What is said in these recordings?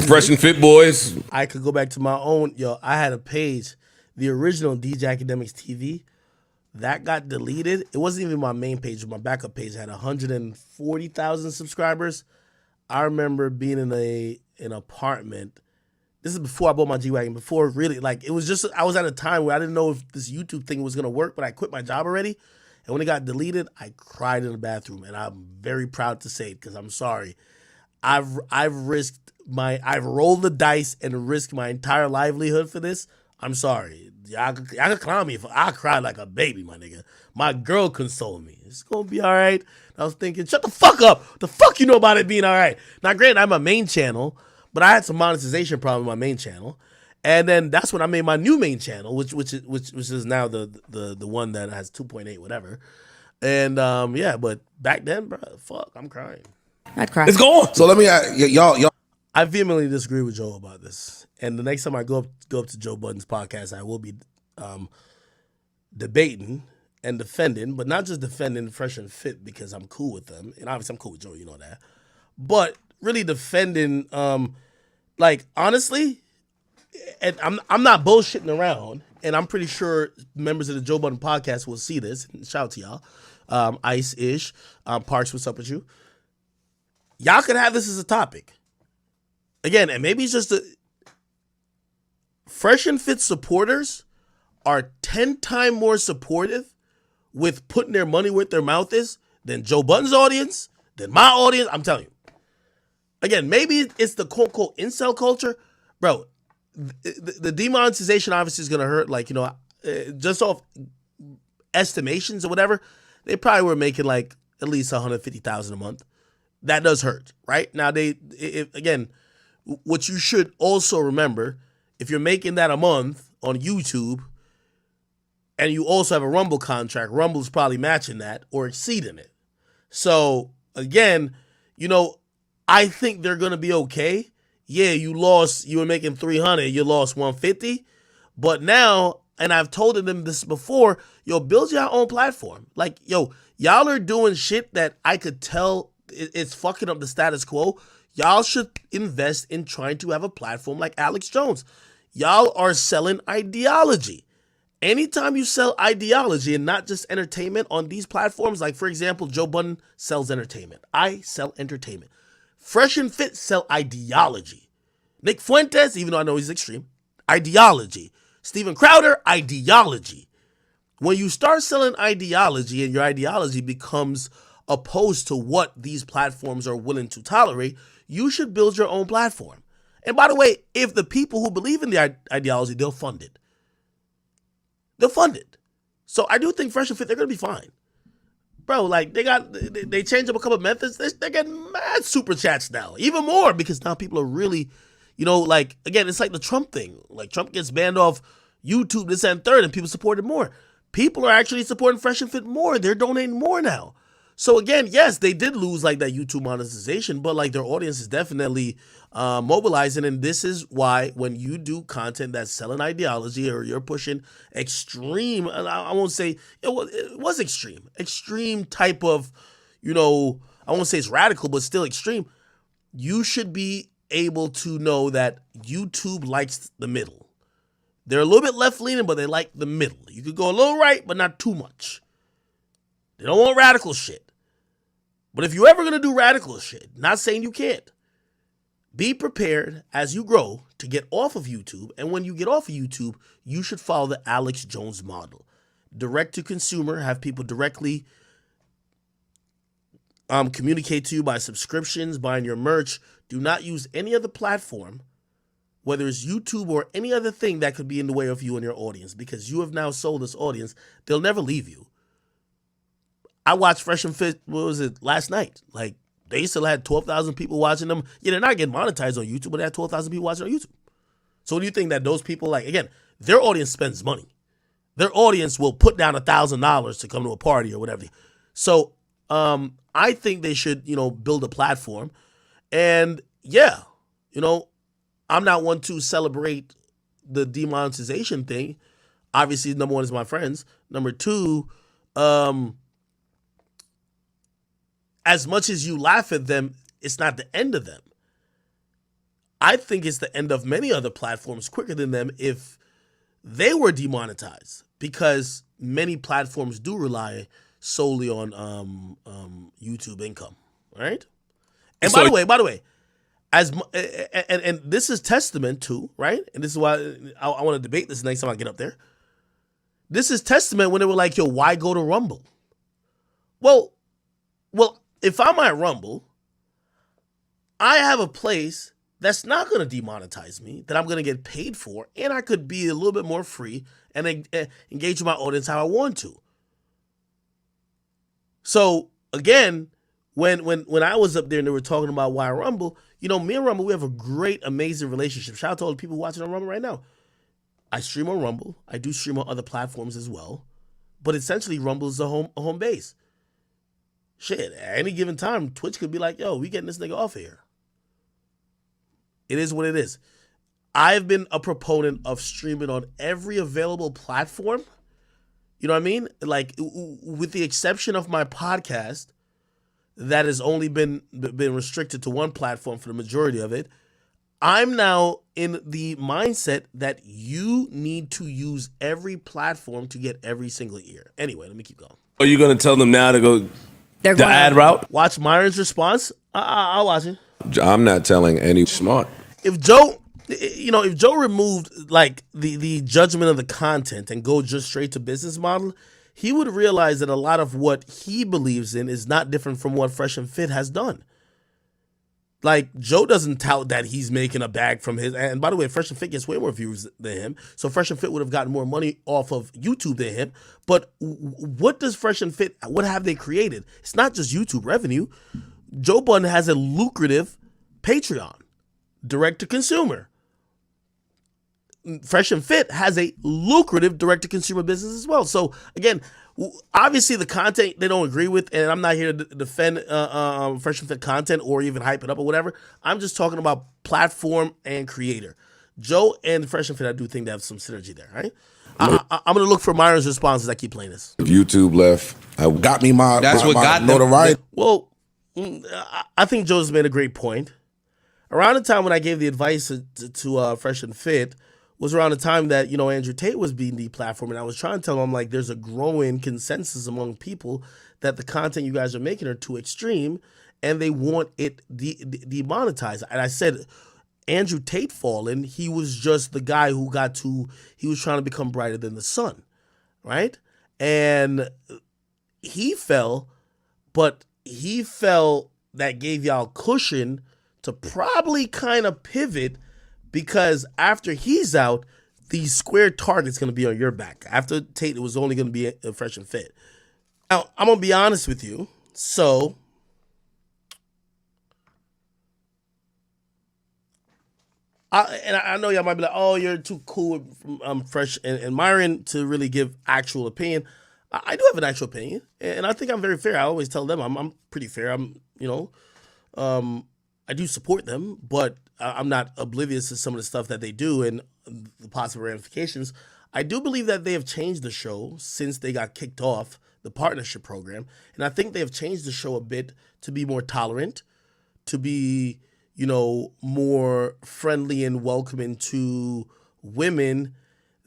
Fresh and Fit Boys. I could go back to my own. Yo, I had a page, the original DJ Academics TV. That got deleted. It wasn't even my main page. My backup page had 140,000 subscribers. I remember being in an apartment. This is before I bought my G-Wagon. Before really, like, it was just, I was at a time where I didn't know if this YouTube thing was going to work, but I quit my job already. And when it got deleted, I cried in the bathroom. And I'm very proud to say it because I'm sorry. I've rolled the dice and risked my entire livelihood for this. I'm sorry. Y'all could clown me if I cried like a baby, my nigga. My girl consoled me. It's gonna be all right. I was thinking, shut the fuck up. The fuck you know about it being all right? Now, granted, I have a main channel, but I had some monetization problem with my main channel, and then that's when I made my new main channel, which is now the one that has 2.8 whatever. And yeah, but back then, bro, fuck, I'm crying. I'd cry. It's gone. So let me ask y'all. I vehemently disagree with Joe about this. And the next time I go up to Joe Budden's podcast, I will be debating and defending, but not just defending Fresh and Fit because I'm cool with them. And obviously I'm cool with Joe, you know that. But really defending, like, honestly, and I'm not bullshitting around, and I'm pretty sure members of the Joe Budden podcast will see this. Shout out to y'all. Ice-ish. Parks, what's up with you? Y'all could have this as a topic. Again, and maybe it's just Fresh and Fit supporters are 10 times more supportive with putting their money where their mouth is than Joe Budden's audience, than my audience. I'm telling you. Again, maybe it's the quote-unquote incel culture. Bro, the demonetization obviously is going to hurt. Like, you know, just off estimations or whatever, they probably were making like at least $150,000 a month. That does hurt, right? Now, again, what you should also remember, if you're making that a month on YouTube and you also have a Rumble contract, Rumble's probably matching that or exceeding it. So, again, you know, I think they're going to be okay. Yeah, you were making 300, you lost 150. But now, and I've told them this before, yo, build your own platform. Like, yo, y'all are doing shit that I could tell it's fucking up the status quo. Y'all should invest in trying to have a platform like Alex Jones. Y'all are selling ideology. Anytime you sell ideology and not just entertainment on these platforms, like, for example, Joe Budden sells entertainment. I sell entertainment. Fresh and Fit sell ideology. Nick Fuentes, even though I know he's extreme, ideology. Steven Crowder, ideology. When you start selling ideology and your ideology becomes opposed to what these platforms are willing to tolerate, you should build your own platform. And by the way, if the people who believe in the ideology, they'll fund it. They'll fund it. So I do think Fresh and Fit, they're going to be fine. Bro, like, they changed up a couple of methods. They're getting mad super chats now. Even more, because now people are really, you know, like, again, it's like the Trump thing. Like, Trump gets banned off YouTube, this and third, and people support it more. People are actually supporting Fresh and Fit more. They're donating more now. So again, yes, they did lose like that YouTube monetization, but like their audience is definitely mobilizing. And this is why when you do content that's selling ideology or you're pushing extreme, I won't say it was extreme type of, you know, I won't say it's radical, but still extreme. You should be able to know that YouTube likes the middle. They're a little bit left leaning, but they like the middle. You could go a little right, but not too much. They don't want radical shit. But if you're ever going to do radical shit, not saying you can't, be prepared as you grow to get off of YouTube. And when you get off of YouTube, you should follow the Alex Jones model. Direct to consumer, have people directly communicate to you by subscriptions, buying your merch. Do not use any other platform, whether it's YouTube or any other thing that could be in the way of you and your audience, because you have now sold this audience. They'll never leave you. I watched Fresh and Fit, what was it, last night? Like, they still had 12,000 people watching them. Yeah, they're not getting monetized on YouTube, but they had 12,000 people watching on YouTube. So what do you think that those people, like, again, their audience spends money. Their audience will put down $1,000 to come to a party or whatever. So I think they should, you know, build a platform. And yeah, you know, I'm not one to celebrate the demonetization thing. Obviously, number one is my friends. Number two, as much as you laugh at them, it's not the end of them. I think it's the end of many other platforms quicker than them if they were demonetized, because many platforms do rely solely on YouTube income, right? And by the way, and this is testament to, right? And this is why I want to debate this next time I get up there. This is testament when they were like, yo, why go to Rumble? Well, if I'm at Rumble, I have a place that's not going to demonetize me, that I'm going to get paid for, and I could be a little bit more free and engage with my audience how I want to. So again, when I was up there and they were talking about why Rumble, me and Rumble, we have a great, amazing relationship. Shout out to all the people watching on Rumble right now. I stream on Rumble. I do stream on other platforms as well. But essentially, Rumble is a home base. Shit, at any given time, Twitch could be like, yo, we getting this nigga off of here. It is what it is. I've been a proponent of streaming on every available platform. You know what I mean? Like, with the exception of my podcast, that has only been restricted to one platform for the majority of it. I'm now in the mindset that you need to use every platform to get every single ear. Anyway, let me keep going. Are you going to tell them now to go the ad route? Watch Myron's response. I'll watch it. I'm not telling any smart. If Joe removed like the judgment of the content and go just straight to business model, he would realize that a lot of what he believes in is not different from what Fresh and Fit has done. Like, Joe doesn't tout that he's making a bag from his, and by the way, Fresh and Fit gets way more views than him, so Fresh and Fit would have gotten more money off of YouTube than him. But what does Fresh and Fit, what have they created? It's not just YouTube revenue. Joe Budden has a lucrative Patreon, direct to consumer. Fresh and Fit has a lucrative direct to consumer business as well. So again, obviously the content they don't agree with, and I'm not here to defend Fresh and Fit content or even hype it up or whatever. I'm just talking about platform and creator. Joe and Fresh and Fit, I do think they have some synergy there, right? I'm going to look for Myron's responses. I keep playing this. If YouTube left, got me my notoriety. Well, I think Joe's made a great point. Around the time when I gave the advice to Fresh and Fit was around the time that, Andrew Tate was being deplatformed, and I was trying to tell him, like, there's a growing consensus among people that the content you guys are making are too extreme, and they want it demonetized. And I said, Andrew Tate fallen, he was just the guy who he was trying to become brighter than the sun, right? And he fell, but he fell that gave y'all cushion to probably kind of pivot, because after he's out, the square target's going to be on your back. After Tate, it was only going to be a Fresh and Fit. Now, I'm going to be honest with you. So, I know y'all might be like, oh, you're too cool with Fresh and Myron to really give actual opinion. I do have an actual opinion, and I think I'm very fair. I always tell them I'm pretty fair. I do support them, but I'm not oblivious to some of the stuff that they do and the possible ramifications. I do believe that they have changed the show since they got kicked off the partnership program. And I think they have changed the show a bit to be more tolerant, to be, more friendly and welcoming to women,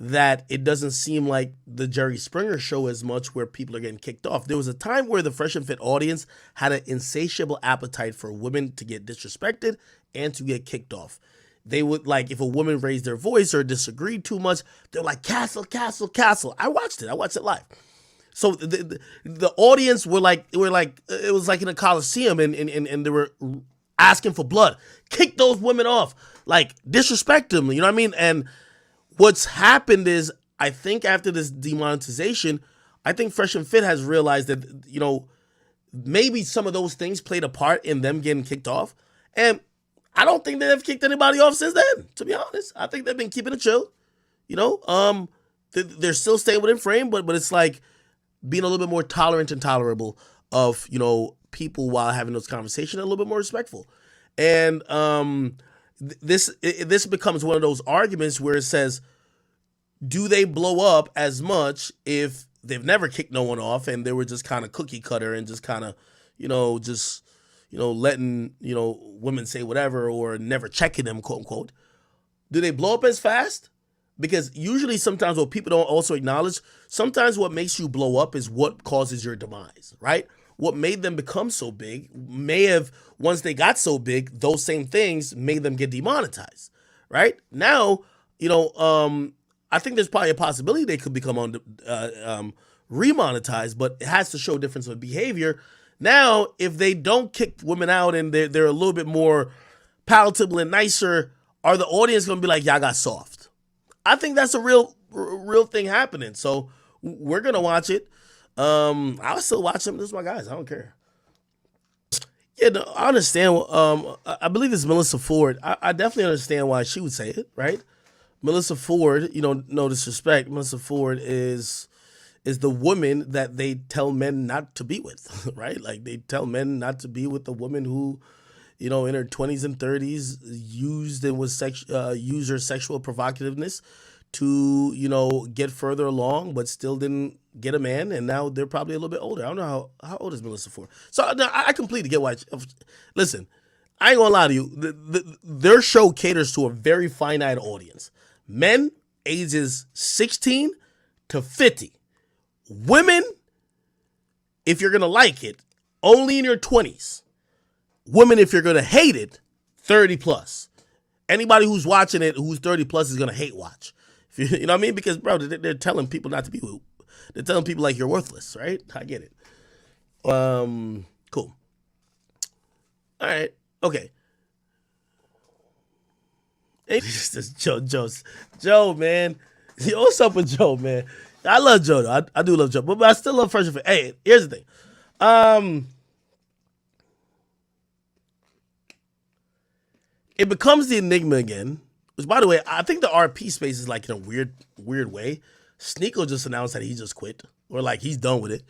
that it doesn't seem like the Jerry Springer show as much where people are getting kicked off. There was a time where the Fresh and Fit audience had an insatiable appetite for women to get disrespected and to get kicked off. They would, like, if a woman raised their voice or disagreed too much, they're like, castle, castle, castle. I watched it live. So the audience were like, it was like in a Coliseum, and they were asking for blood. Kick those women off. Like, disrespect them, you know what I mean? And what's happened is, I think after this demonetization, I think Fresh and Fit has realized that, maybe some of those things played a part in them getting kicked off. And I don't think they've kicked anybody off since then, to be honest. I think they've been keeping it chill. They're still staying within frame, but it's like being a little bit more tolerant and tolerable of, people while having those conversations, a little bit more respectful. And this becomes one of those arguments where it says, do they blow up as much if they've never kicked no one off and they were just kind of cookie cutter and just kind of, letting, women say whatever or never checking them, quote unquote, do they blow up as fast? Because usually sometimes what people don't also acknowledge, sometimes what makes you blow up is what causes your demise, right? What made them become so big may have, once they got so big, those same things made them get demonetized, right? Now, I think there's probably a possibility they could become remonetized, but it has to show difference of behavior. Now, if they don't kick women out and they're a little bit more palatable and nicer, are the audience going to be like, y'all got soft? I think that's a real thing happening. So we're going to watch it. I'll still watch them. This is my guys. I don't care. Yeah, no, I understand. I believe it's Melissa Ford. I definitely understand why she would say it, right? Melissa Ford, no disrespect. Melissa Ford is the woman that they tell men not to be with, right? Like they tell men not to be with the woman who, in her 20s and 30s used her sexual provocativeness to, get further along, but still didn't get a man. And now they're probably a little bit older. I don't know how old is Melissa Ford. So I completely get why. Listen, I ain't gonna lie to you. Their show caters to a very finite audience. Men ages 16 to 50. Women, if you're going to like it, only in your 20s. Women, if you're going to hate it, 30 plus. Anybody who's watching it who's 30 plus is going to hate watch. You know what I mean? Because, bro, they're telling people not to be. They're telling people like you're worthless, right? I get it. Cool. All right. Okay. This Joe, man. Yo, what's up with Joe, man? I love Joe, though. I do love Joe, but I still love Fresh and Fit. Hey, here's the thing. It becomes the enigma again. Which, by the way, I think the RP space is like in a weird way. Sneeko just announced that he just quit, or like he's done with it.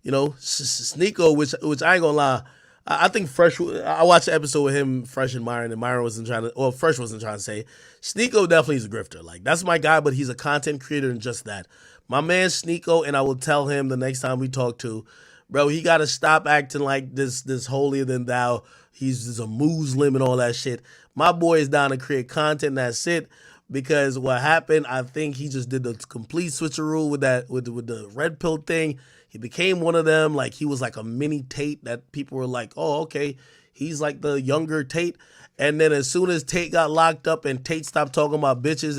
Sneeko, which I ain't gonna lie. I think Fresh. I watched the episode with him, Fresh, and Myron wasn't trying to. Well, Fresh wasn't trying to say. Sneeko definitely is a grifter. Like that's my guy, but he's a content creator and just that. My man Sneeko, and I will tell him the next time we talk to, bro, he got to stop acting like this holier than thou. He's just a Muslim and all that shit. My boy is down to create content. That's it. Because what happened, I think he just did the complete switcheroo with the red pill thing. He became one of them. Like he was like a mini Tate that people were like, oh, okay, he's like the younger Tate. And then as soon as Tate got locked up and Tate stopped talking about bitches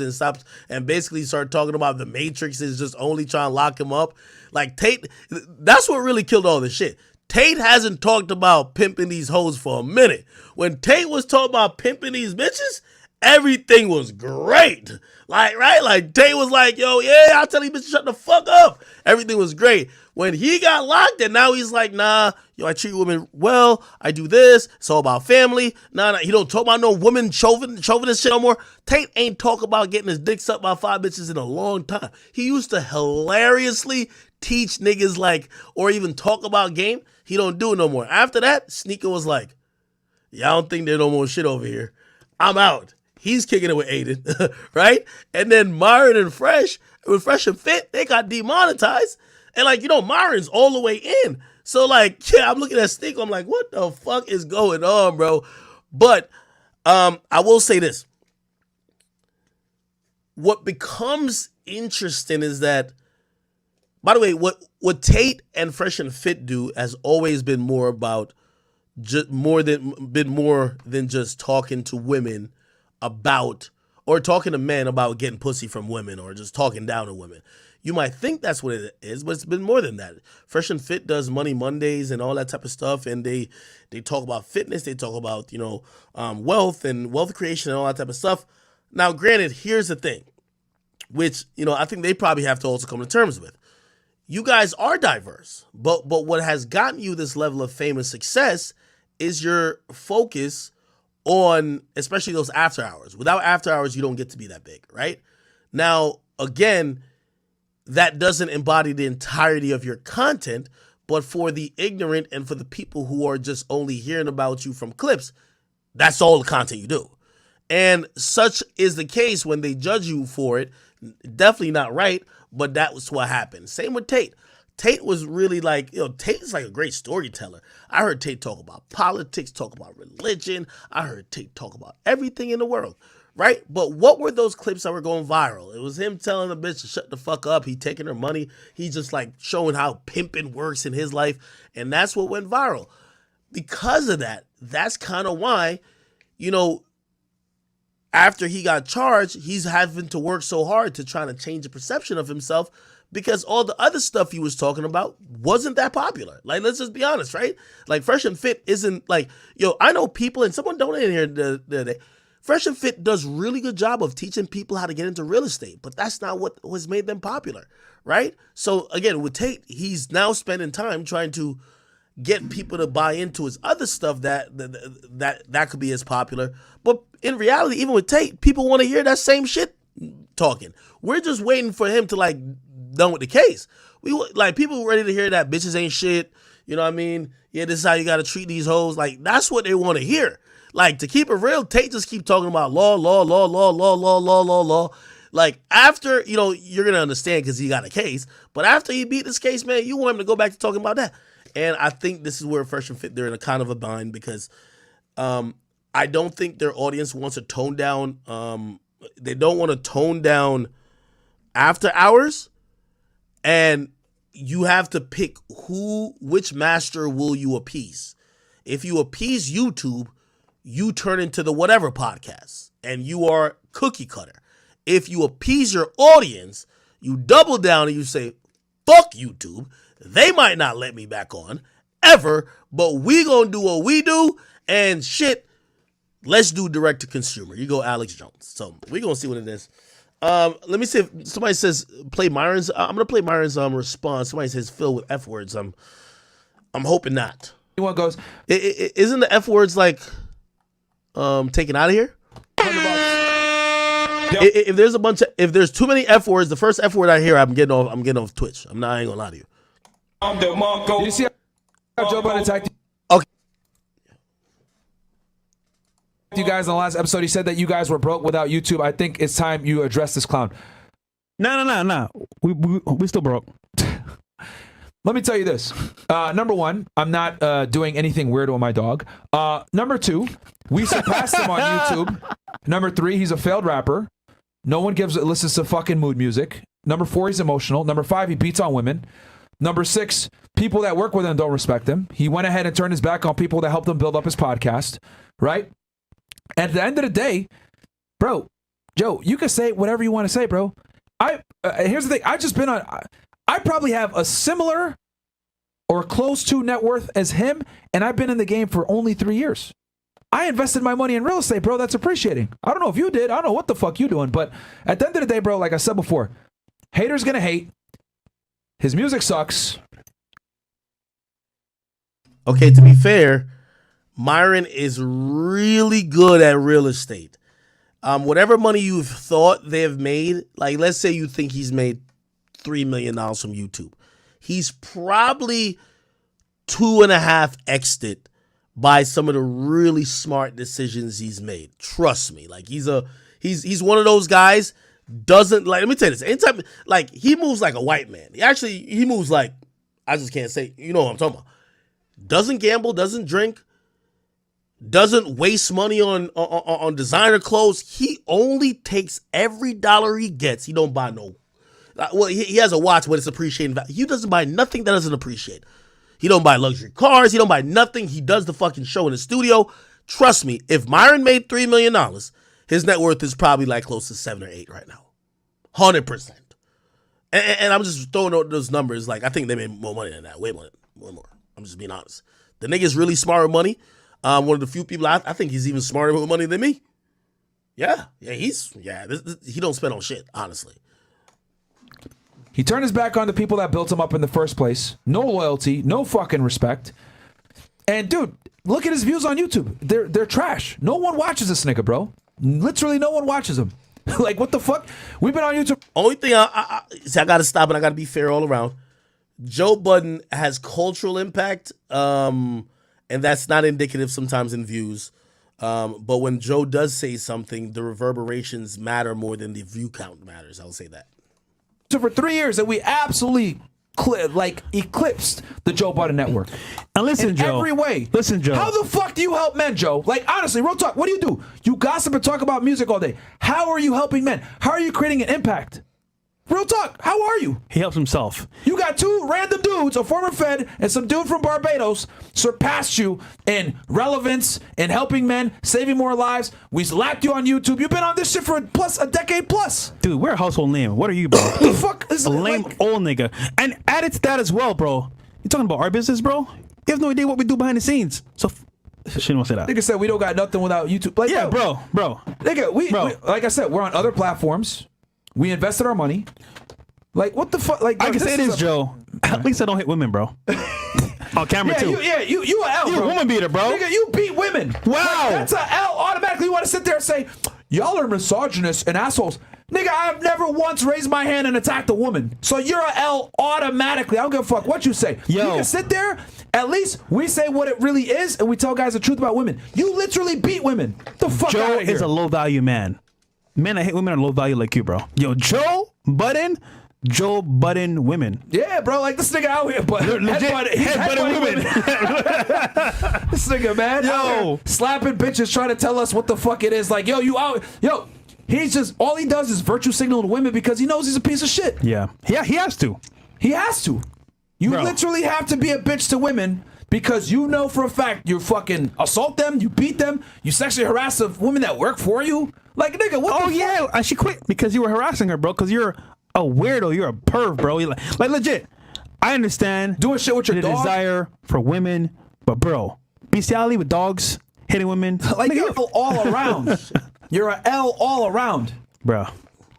and basically started talking about the Matrix is just only trying to lock him up. Like Tate, that's what really killed all this shit. Tate hasn't talked about pimping these hoes for a minute. When Tate was talking about pimping these bitches, everything was great. Like, right? Like, Tate was like, yo, yeah, I'll tell you bitches shut the fuck up. Everything was great. When he got locked and now he's like, nah, I treat women well. I do this. It's all about family. Nah, he don't talk about no woman chauvinist shit no more. Tate ain't talk about getting his dick sucked by 5 bitches in a long time. He used to hilariously teach niggas like, or even talk about game. He don't do it no more. After that, Sneeko was like, yeah, I don't think there's no more shit over here. I'm out. He's kicking it with Aiden, right? And then Myron and Fresh, with Fresh and Fit, they got demonetized. And like, Myron's all the way in. So like, yeah, I'm looking at Sneeko, I'm like, what the fuck is going on, bro? But I will say this. What becomes interesting is that, by the way, what Tate and Fresh and Fit do has always been more about more than just talking to women about, or talking to men about getting pussy from women, or just talking down to women. You might think that's what it is, but it's been more than that. Fresh and Fit does Money Mondays and all that type of stuff, and they talk about fitness, they talk about wealth and wealth creation and all that type of stuff. Now, granted, here's the thing, which I think they probably have to also come to terms with. You guys are diverse, but what has gotten you this level of fame and success is your focus on, especially those after hours. Without after hours, you don't get to be that big, right? Now, again, that doesn't embody the entirety of your content, but for the ignorant and for the people who are just only hearing about you from clips, that's all the content you do. And such is the case when they judge you for it. Definitely not right, but that was what happened. Same with Tate. Tate was really like, Tate is like a great storyteller. I heard Tate talk about politics, talk about religion. I heard Tate talk about everything in the world, right? But what were those clips that were going viral? It was him telling the bitch to shut the fuck up. He taking her money. He just like showing how pimping works in his life. And that's what went viral. Because of that, that's kind of why, after he got charged, he's having to work so hard to try to change the perception of himself, because all the other stuff he was talking about wasn't that popular. Like, let's just be honest, right? Like, Fresh and Fit isn't like, I know people, and someone donated here the other day. Fresh and Fit does really good job of teaching people how to get into real estate, but that's not what has made them popular, right? So again, with Tate, he's now spending time trying to get people to buy into his other stuff that could be as popular. But in reality, even with Tate, people want to hear that same shit talking. We're just waiting for him to like done with the case. We like people ready to hear that bitches ain't shit. You know what I mean? Yeah, this is how you got to treat these hoes. Like, that's what they want to hear. Like, to keep it real, Tate just keep talking about law. Like, after, you're going to understand because he got a case. But after he beat this case, man, you want him to go back to talking about that. And I think this is where Fresh and Fit, they're in a kind of a bind because I don't think their audience wants to tone down. They don't want to tone down After Hours. And you have to pick which master will you appease. If you appease YouTube, you turn into the whatever podcast and you are cookie cutter. If you appease your audience, you double down and you say, fuck YouTube. They might not let me back on ever, but we gonna do what we do and shit. Let's do direct to consumer. You go Alex Jones. So we gonna see what it is. Let me see if somebody says play Myron's. I'm gonna play Myron's response. Somebody says filled with F words. I'm hoping not. Anyone goes, isn't the F words like taken out of here? If there's too many F words, the first F word I hear, I'm getting off Twitch. I ain't gonna lie to you. Did you see how Joe Budden attacked you guys in the last episode? He said that you guys were broke without YouTube. I think it's time you address this clown. No. We still broke. Let me tell you this. Number one, I'm not doing anything weird with my dog. Number two, we surpassed him on YouTube. Number three, he's a failed rapper. No one listens to fucking mood music. Number four, he's emotional. Number five, he beats on women. Number six, people that work with him don't respect him. He went ahead and turned his back on people that helped him build up his podcast, right? At the end of the day, bro, Joe, you can say whatever you want to say, bro. Here's the thing. I probably have a similar or close to net worth as him, and I've been in the game for only 3 years. I invested my money in real estate, bro. That's appreciating. I don't know if you did. I don't know what the fuck you doing, but at the end of the day, bro, like I said before, haters gonna hate. His music sucks. Okay, to be fair, Myron is really good at real estate. Whatever money you've thought they have made, like let's say you think he's made $3 million from YouTube. He's probably 2.5x'd it by some of the really smart decisions he's made. Trust me. Like he's one of those guys, doesn't like, let me tell you this. Anytime, like he moves like a white man. He moves like, I just can't say, you know what I'm talking about. Doesn't gamble, doesn't drink, doesn't waste money on designer clothes. He only takes every dollar he gets. He don't buy no. Well, he has a watch, but it's appreciating value. He doesn't buy nothing that doesn't appreciate. He don't buy luxury cars. He don't buy nothing. He does the fucking show in the studio. Trust me, if Myron made $3 million, his net worth is probably like close to 7 or 8 right now. 100%. And I'm just throwing out those numbers. Like, I think they made more money than that. Way more. I'm just being honest. The nigga's really smart with money. One of the few people I think he's even smarter with money than me. Yeah. He don't spend on shit, honestly. He turned his back on the people that built him up in the first place. No loyalty, no fucking respect. And dude, look at his views on YouTube. They're trash. No one watches this nigga, bro. Literally no one watches him. Like, what the fuck? We've been on YouTube. Only thing I got to stop and I got to be fair all around. Joe Budden has cultural impact, and that's not indicative sometimes in views. But when Joe does say something, the reverberations matter more than the view count matters. I'll say that. So for 3 years that we absolutely eclipsed the Joe Budden Network. And listen, in Joe. every way. Listen, Joe. How the fuck do you help men, Joe? Like, honestly, real talk. What do? You gossip and talk about music all day. How are you helping men? How are you creating an impact? Real talk. How are you? He helps himself. You got two random dudes, a former Fed and some dude from Barbados, surpassed you in relevance, in helping men, saving more lives. We slapped you on YouTube. You've been on this shit for a decade plus. Dude, we're a household name. What are you, bro? The fuck is a lame old nigga. And added to that as well, bro. You talking about our business, bro? You have no idea what we do behind the scenes. So, she don't say that. Nigga said we don't got nothing without YouTube. Like, yeah, bro. Nigga, we like I said, we're on other platforms. We invested our money. Like, what the fuck? Like, I can say this, Joe. At least I don't hit women, bro. On camera, too. You an L, You bro. a woman beater, bro. Nigga, you beat women. Wow. Like, that's an L automatically. You want to sit there and say, y'all are misogynists and assholes. Nigga, I've never once raised my hand and attacked a woman. So you're an L automatically. I don't give a fuck what you say. Yo. You can sit there. At least we say what it really is and we tell guys the truth about women. You literally beat women. Get the fuck out Joe of here. is a low-value man. Men that hit women are low-value like you, bro. Yo, Joe Budden women. Yeah, bro, like this nigga out here, but headbutting women. This nigga, man, yo, slapping bitches, trying to tell us what the fuck it is. Like, he's just all he does is virtue signal to women because he knows he's a piece of shit. Yeah, he has to. He has to. You literally have to be a bitch to women because you know for a fact you fucking assault them, you beat them, you sexually harass the women that work for you. Like, nigga, what the fuck? Yeah, and she quit because you were harassing her, bro. Because you're a weirdo, you're a perv, bro. You're like legit. I understand doing shit with your dog. Desire for women, but bro, bestiality with dogs, hitting women, like you're all around. You're an L all around, bro.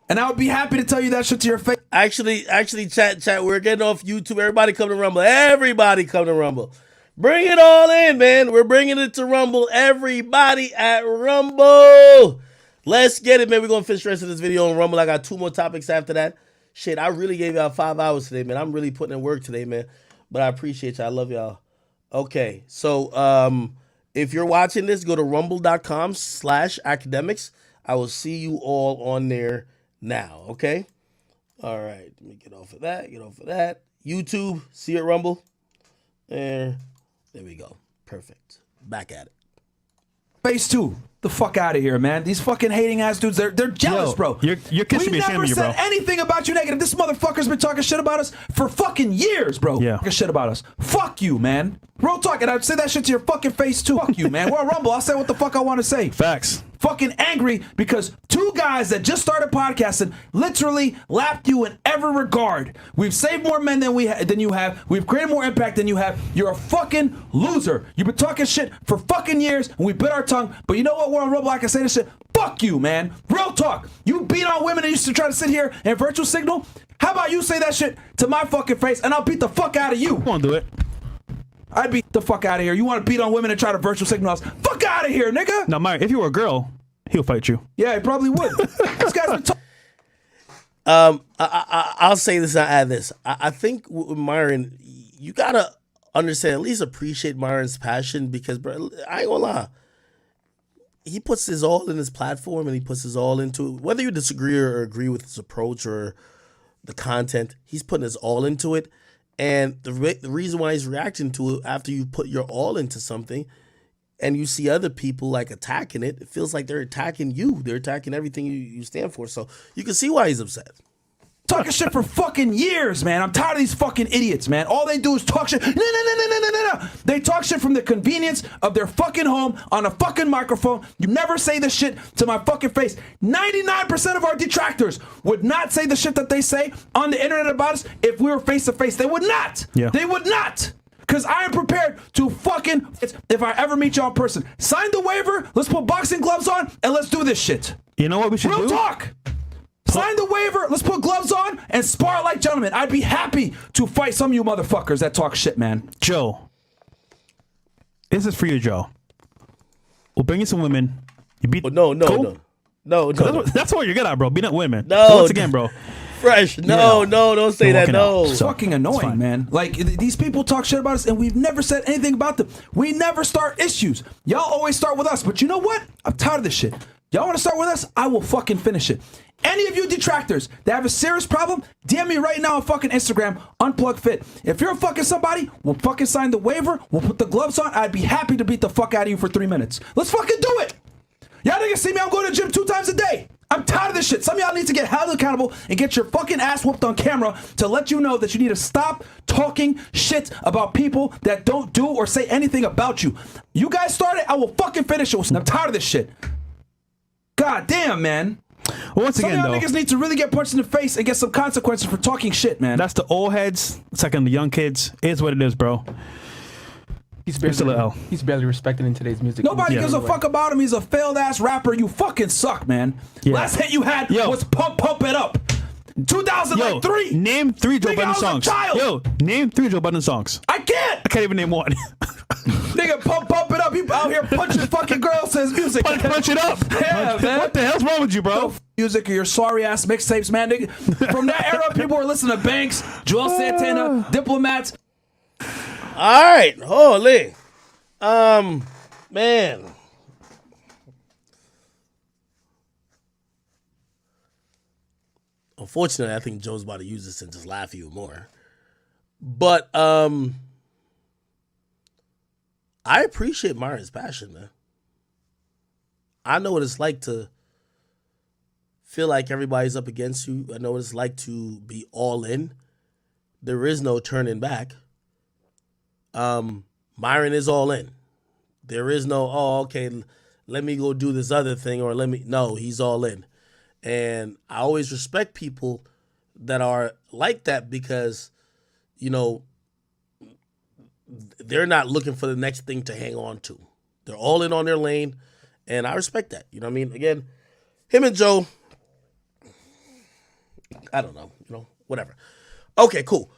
And I would be happy to tell you that shit to your face. Actually, chat. We're getting off YouTube. Everybody come to Rumble. Everybody come to Rumble. Bring it all in, man. We're bringing it to Rumble. Everybody at Rumble. Let's get it, man. We're going to finish the rest of this video on Rumble. I got 2 more topics after that. Shit, I really gave y'all 5 hours today, man. I'm really putting in work today, man. But I appreciate y'all. I love y'all. Okay, so if you're watching this, go to rumble.com/academics. I will see you all on there now, okay? All right, let me get off of that. YouTube, see you at Rumble. There we go. Perfect. Back at it. Phase 2. The fuck out of here, man. These fucking hating ass dudes, they're jealous, bro. You're kissing me ashamed of you, bro. We never said anything about you negative. This motherfucker's been talking shit about us for fucking years, bro. Yeah. Talking shit about us. Fuck you, man. Real talk, and I'd say that shit to your fucking face too. Fuck you, man. We're on Rumble. I'll say what the fuck I want to say. Facts. Fucking angry because 2 guys that just started podcasting literally lapped you in every regard. We've saved more men than you have. We've created more impact than you have. You're a fucking loser. You've been talking shit for fucking years and we bit our tongue. But you know what? We're on Rumble. I can say this shit. Fuck you, man. Real talk. You beat on women and used to try to sit here and virtual signal. How about you say that shit to my fucking face and I'll beat the fuck out of you. Come on, do it. I'd beat the fuck out of here. You want to beat on women and try to virtual signal us? Fuck out of here, nigga. Now, Myron, if you were a girl, he'll fight you. Yeah, he probably would. This guy's been talking. I'll say this and I'll add this. I think with Myron, you gotta understand, at least appreciate Myron's passion because, bro, I ain't gonna lie. He puts his all in his platform and he puts his all into it. Whether you disagree or agree with his approach or the content, he's putting his all into it. And the reason why he's reacting to it after you put your all into something and you see other people like attacking it, it feels like they're attacking you. They're attacking everything you stand for. So you can see why he's upset. Talking shit for fucking years, man. I'm tired of these fucking idiots, man. All they do is talk shit. No. They talk shit from the convenience of their fucking home on a fucking microphone. You never say this shit to my fucking face. 99% of our detractors would not say the shit that they say on the internet about us if we were face to face. They would not. Yeah. They would not. Because I am prepared to fucking, if I ever meet y'all in person, sign the waiver, let's put boxing gloves on, and let's do this shit. You know what we should do? Real talk. Sign the waiver, let's put gloves on, and spar like gentlemen. I'd be happy to fight some of you motherfuckers that talk shit, man. Joe, this is for you, Joe. We'll bring you some women. You beat. No. That's what you're good at, bro. Beating up women. No. So once again, bro. Fresh. No, don't say that. No. It's fucking annoying, man. Like, these people talk shit about us, and we've never said anything about them. We never start issues. Y'all always start with us, but you know what? I'm tired of this shit. Y'all want to start with us? I will fucking finish it. Any of you detractors that have a serious problem, DM me right now on fucking Instagram, UnplugFit. If you're fucking somebody, we'll fucking sign the waiver, we'll put the gloves on. I'd be happy to beat the fuck out of you for 3 minutes. Let's fucking do it. Y'all niggas see me, I'm going to the gym 2 times a day. I'm tired of this shit. Some of y'all need to get held accountable and get your fucking ass whooped on camera to let you know that you need to stop talking shit about people that don't do or say anything about you. You guys started, I will fucking finish it. I'm tired of this shit. God damn, man. Well, once Some again, of y'all though, niggas need to really get punched in the face and get some consequences for talking shit, man. that's the old heads. Second, the young kids. It is what it is, bro. He's He's barely respected in today's music. Nobody gives a fuck about him. He's a failed ass rapper. You fucking suck, man. Yeah. Last hit you had was Pump It Up. 2003. Name 3 Joe Nigga, Budden I was a songs. child. Yo, name 3 Joe Budden songs. I can't. I can't even name one. Nigga, pump it up. You out here punching fucking girls to his music. punch it up. Yeah, man. What the hell's wrong with you, bro? Music or your sorry ass mixtapes, man. Nigga. From that era, people were listening to Banks, Joel Santana, Diplomats. All right, holy. Man. Unfortunately, I think Joe's about to use this and just laugh even more. But I appreciate Myron's passion, man. I know what it's like to feel like everybody's up against you. I know what it's like to be all in. There is no turning back. Myron is all in. There is no, okay, let me go do this other thing or no, he's all in. And I always respect people that are like that because, you know, they're not looking for the next thing to hang on to. They're all in on their lane, and I respect that. You know what I mean? Again, him and Joe, I don't know, whatever. Okay, cool.